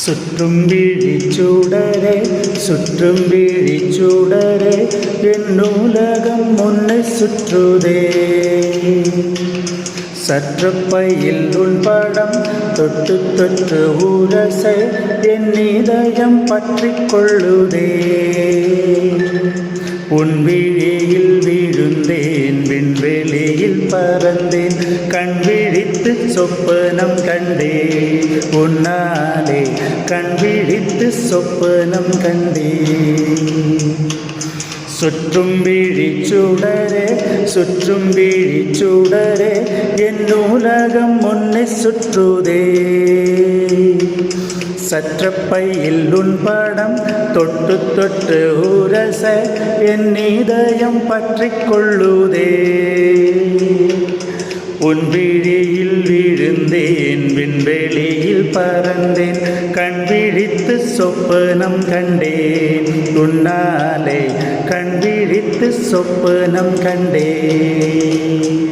சுற்றும் விழிச்சூடரே சுற்றும் விழிச்சூடரே என் உலகம் உன்னை சுற்றுதே. சற்று பையில் உன் படம் தொட்டு தொட்டு உரசை என் இதயம் பற்றி கொள்ளுதே. உன் விழியில் விழுந்தேன் விண்வெளியில் பறந்தேன் கண் விழித்து சொப்பனம் கண்டேன் உன்னாலே கண் விழித்து சொப்பனம் கண்டேன். சுற்றும் விழிச்சூடரே சுற்றும் விழிச்சூடரே என் உலகம் உன்னை சுற்றுதே. சற்று பையில் உன் படம் தொட்டு தொட்டு உரச என் இதயம் பற்றி கொள்ளுதே. உன் விழியில் விழுந்தேன் விண்வெளியில் பறந்தேன் கண் விழித்து சொப்பனம் கண்டேன் உன்னாலே கண் விழித்து சொப்பனம் கண்டேன்.